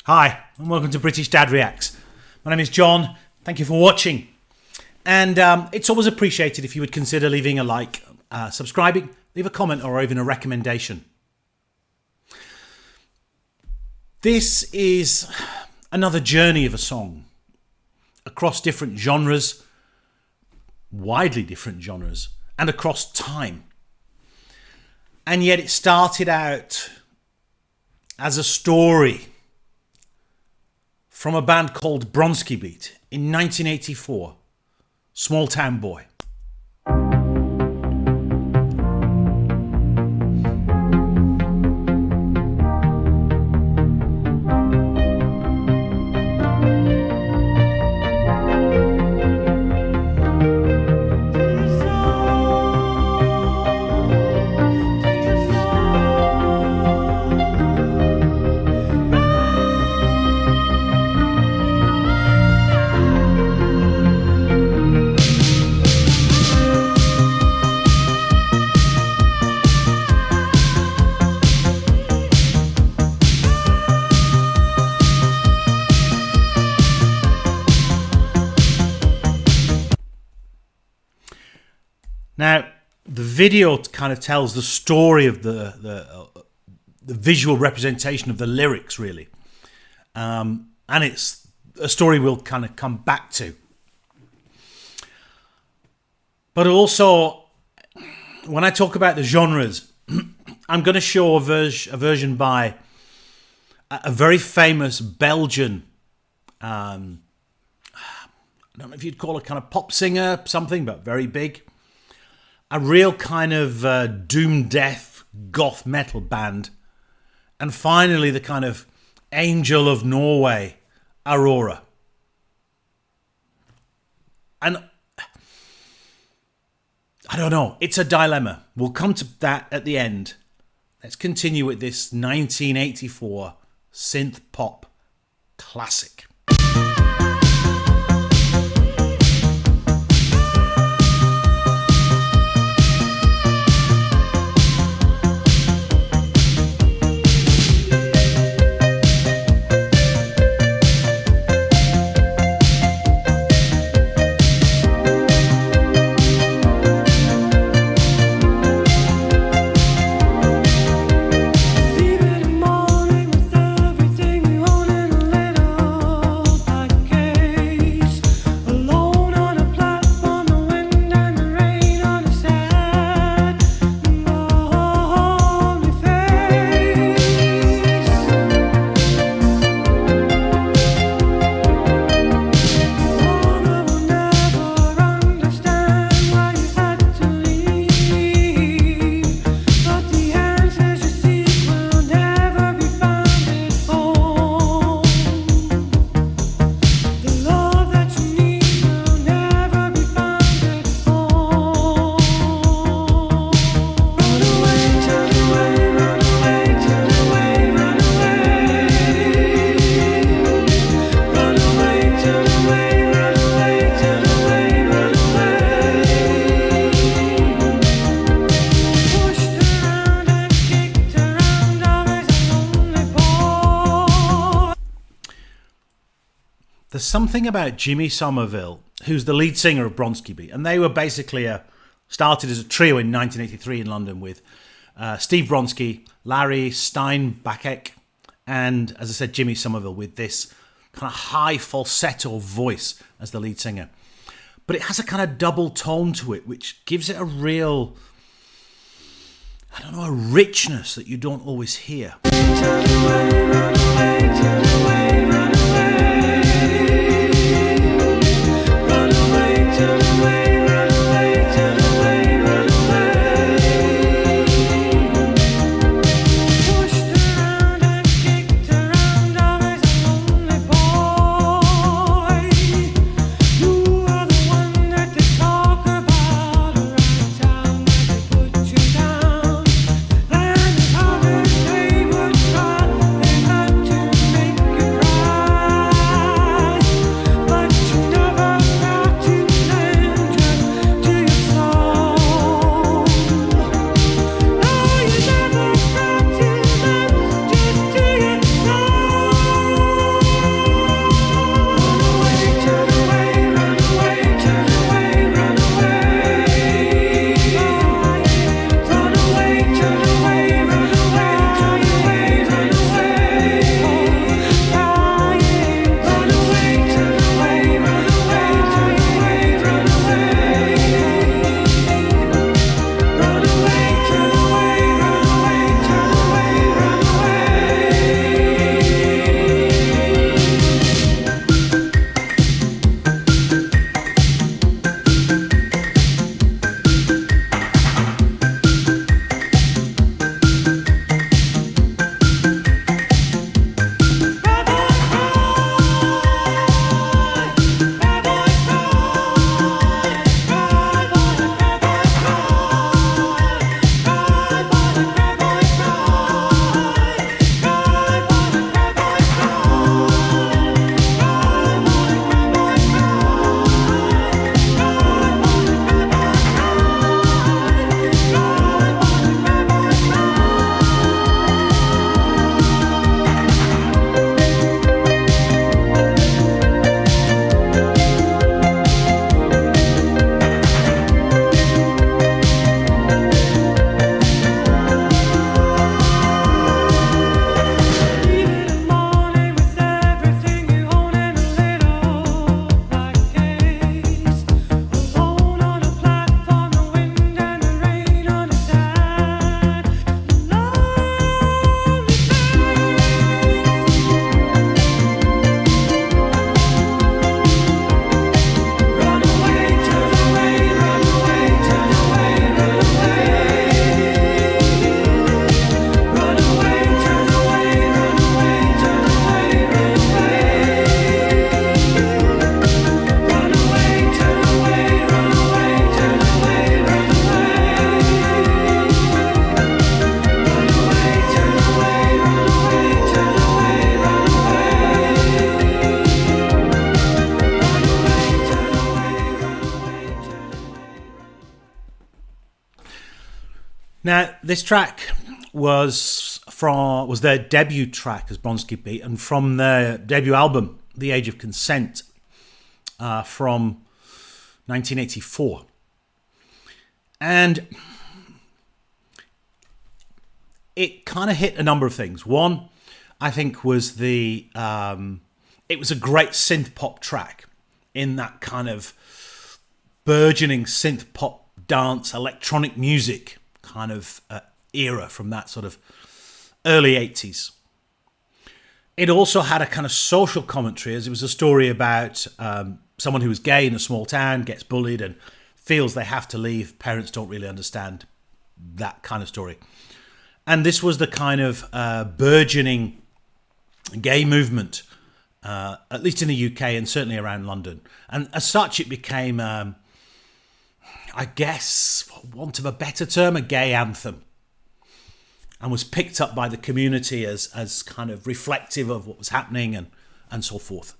Hi, and welcome to British Dad Reacts. My name is John. Thank you for watching. And it's always appreciated if you would consider leaving a like, subscribing, leave a comment, or even a recommendation. This is another journey of a song across different genres, widely different genres, and across time. And yet it started out as a story from a band called Bronski Beat in 1984, Smalltown Boy. Now, the video kind of tells the story of the visual representation of the lyrics, really. And it's a story we'll kind of come back to. But also, when I talk about the genres, I'm going to show a version by a very famous Belgian, I don't know if you'd call it kind of pop singer, something, but very big. A real kind of doom death goth metal band. And finally the kind of angel of Norway, Aurora. And I don't know, it's a dilemma. We'll come to that at the end. Let's continue with this 1984 synth-pop classic. There's something about Jimmy Somerville, who's the lead singer of Bronski Beat, and they were basically started as a trio in 1983 in London with Steve Bronski, Larry Steinbachek, and, as I said, Jimmy Somerville with this kind of high falsetto voice as the lead singer. But it has a kind of double tone to it, which gives it a real, I don't know, a richness that you don't always hear. Turn away, run away, turn away, run away. They would try Now, this track was their debut track as Bronski Beat, and from their debut album, The Age of Consent, from 1984. And it kind of hit a number of things. One, I think, was it was a great synth-pop track in that kind of burgeoning synth-pop dance, electronic music kind of era from that sort of early 80s. It also had a kind of social commentary, as it was a story about someone who was gay in a small town, gets bullied and feels they have to leave. Parents don't really understand that kind of story. And this was the kind of burgeoning gay movement, at least in the UK and certainly around London. And as such, it became, I guess, for want of a better term, a gay anthem. And was picked up by the community as kind of reflective of what was happening and so forth.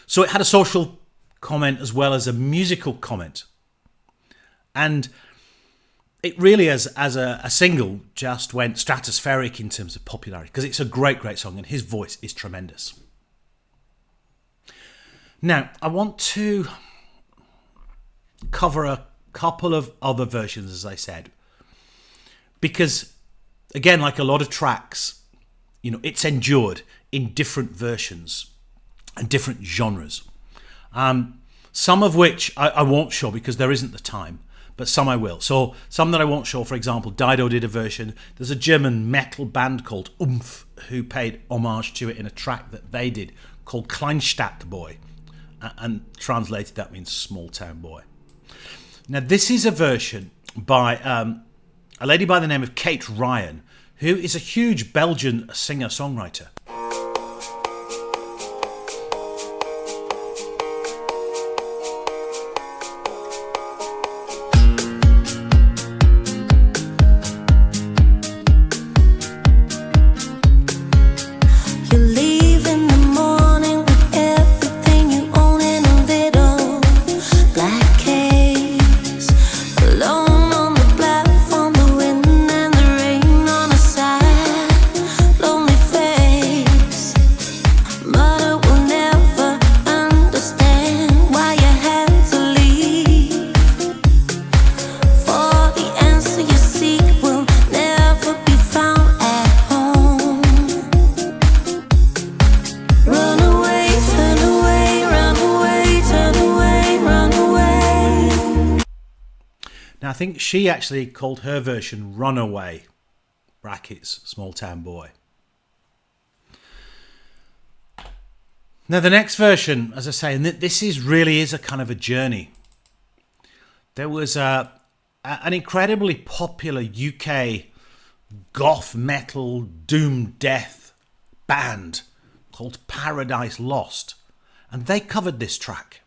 So it had a social comment as well as a musical comment. And it really, as a single, just went stratospheric in terms of popularity, because it's a great, great song and his voice is tremendous. Now, I want to cover a couple of other versions, as I said, because, again, like a lot of tracks, it's endured in different versions and different genres. Some of which I won't show because there isn't the time, but some I will. So some that I won't show, for example, Dido did a version. There's a German metal band called Umf who paid homage to it in a track that they did called Kleinstadt Boy. And translated, that means Smalltown Boy. Now, this is a version by a lady by the name of Kate Ryan, who is a huge Belgian singer-songwriter. Now, I think she actually called her version Runaway, brackets, Smalltown Boy. Now, the next version, as I say, and this really is a kind of a journey. There was an incredibly popular UK goth metal doom death band called Paradise Lost, and they covered this track.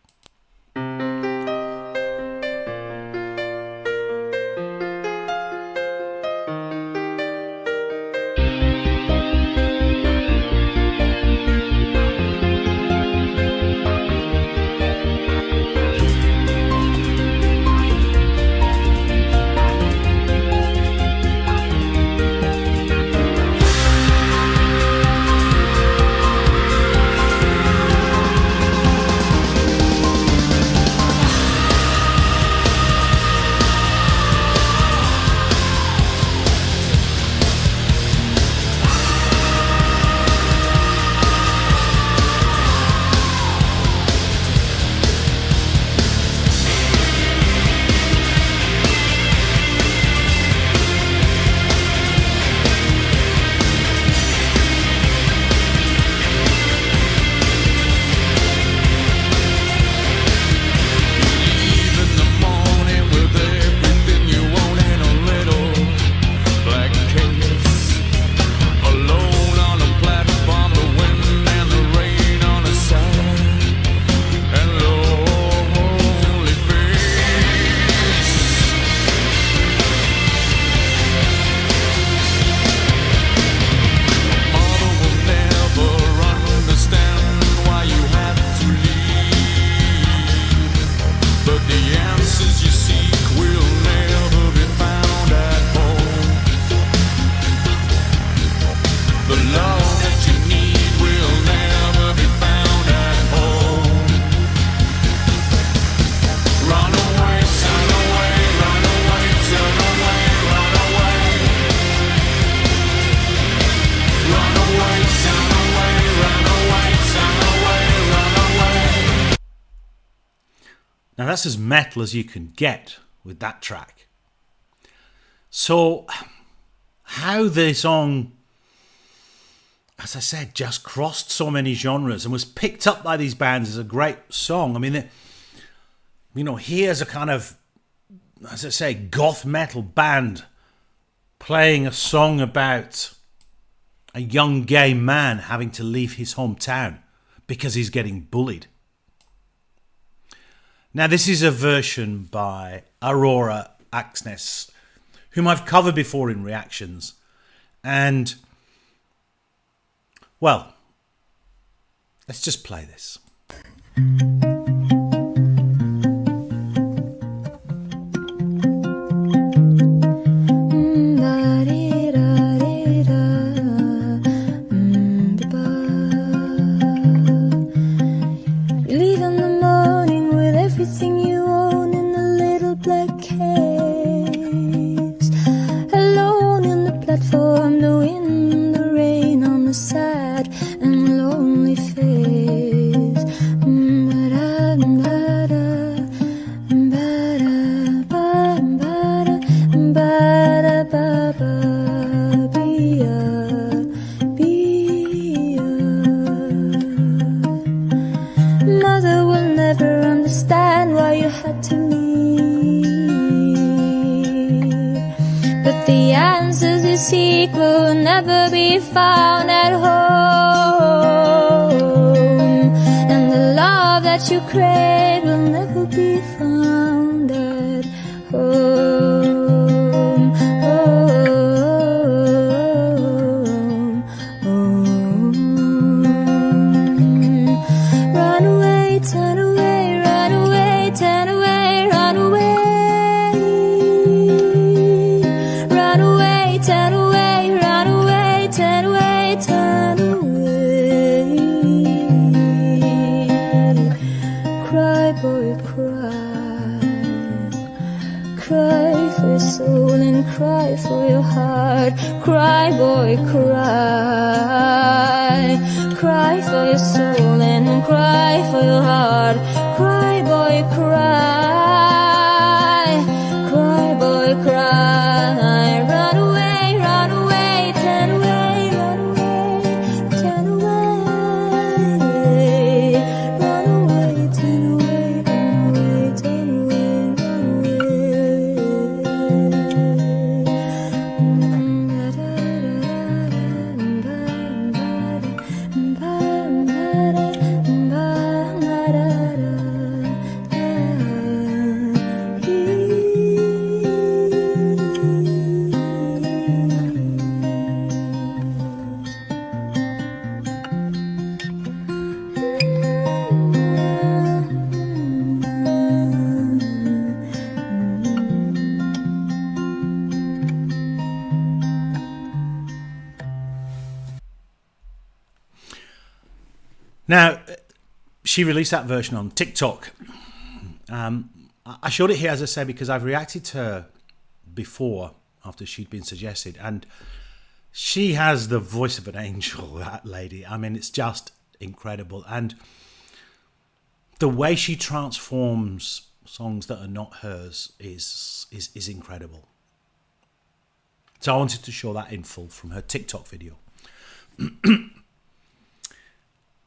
Now that's as metal as you can get with that track. So how the song, as I said, just crossed so many genres and was picked up by these bands is a great song. I mean, here's a kind of, as I say, goth metal band playing a song about a young gay man having to leave his hometown because he's getting bullied. Now, this is a version by Aurora Axness, whom I've covered before in reactions. And, well, let's just play this. Now, she released that version on TikTok. I showed it here, as I say, because I've reacted to her before after she'd been suggested. And she has the voice of an angel, that lady. I mean, it's just incredible. And the way she transforms songs that are not hers is incredible. So I wanted to show that in full from her TikTok video.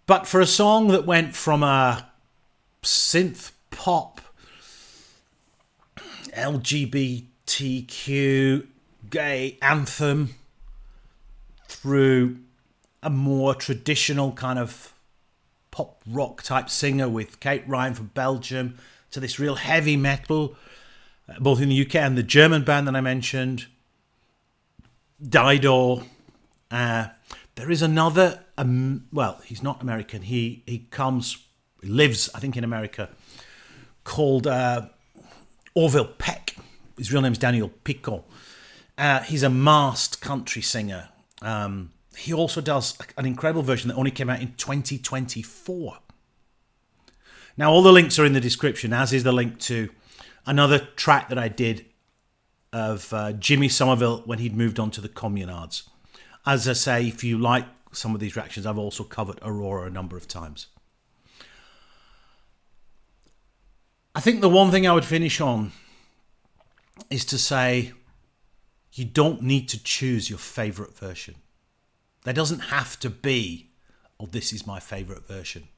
But for a song that went from a synth-pop, LGBTQ, gay anthem, through a more traditional kind of pop rock type singer with Kate Ryan from Belgium, to this real heavy metal, both in the UK and the German band that I mentioned, Dido. There is another, well, he's not American. He lives, I think, in America, called Orville Peck. His real name is Daniel Pico. He's a masked country singer. He also does an incredible version that only came out in 2024. Now, all the links are in the description, as is the link to another track that I did of Jimmy Somerville when he'd moved on to the Communards. As I say, if you like some of these reactions, I've also covered Aurora a number of times. I think the one thing I would finish on is to say you don't need to choose your favourite version. There doesn't have to be, oh, this is my favourite version.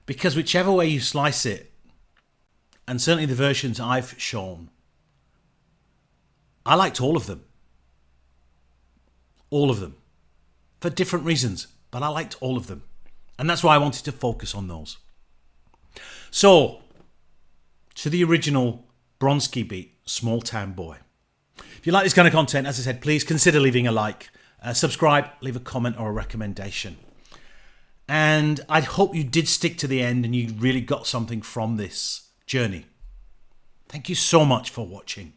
Because whichever way you slice it, and certainly the versions I've shown, I liked all of them. All of them. For different reasons, but I liked all of them. And that's why I wanted to focus on those. So, to the original Bronski Beat, Smalltown Boy. If you like this kind of content, as I said, please consider leaving a like, subscribe, leave a comment or a recommendation. And I hope you did stick to the end and you really got something from this journey. Thank you so much for watching.